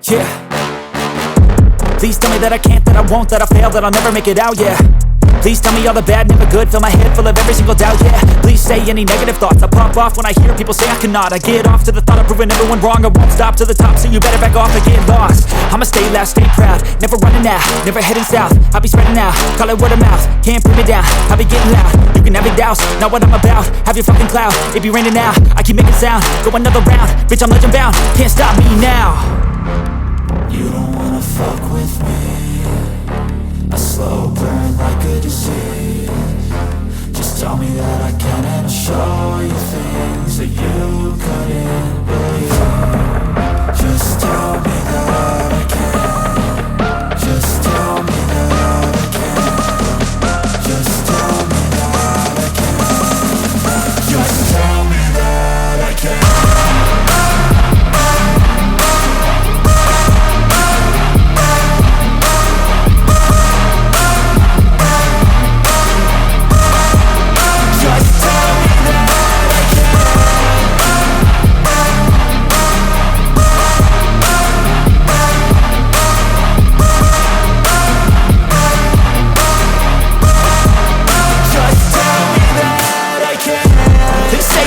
Yeah. Please tell me that I can't, that I won't, that I fail, that I'll never make it out, yeah. Please tell me all the bad, never good, fill my head full of every single doubt, yeah. Please say any negative thoughts, I pop off when I hear people say I cannot. I get off to the thought of proving everyone wrong, I won't stop to the top, so you better back off and get lost. I'ma stay loud, stay proud, never running out, never heading south. I'll be spreading out, call it word of mouth, can't put me down, I'll be getting loud. You can have your doubts, not what I'm about, have your fucking clout. It be raining now, I keep making sound, go another round, bitch I'm legend bound, can't stop me now. You don't wanna fuck with me, a slow burn like a disease. Just tell me that I can and I'll show you things that you couldn't believe. Just tell me that I can. Just tell me that I can. Just tell me that I can. Just tell me that I can.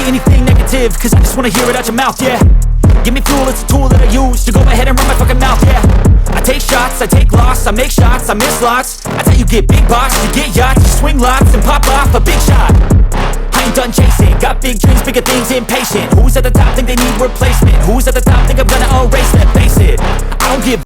Anything negative, cause I just wanna hear it out your mouth, yeah. Give me fuel, it's a tool that I use to go ahead and run my fucking mouth, yeah. I take shots, I take loss, I make shots, I miss lots. That's how you get big box, you get yachts, you swing lots and pop off a big shot. I ain't done chasing, got big dreams, bigger things, impatient. Who's at the top think they need replacement? Who's at the top think I'm gonna erase them? Face it, I don't give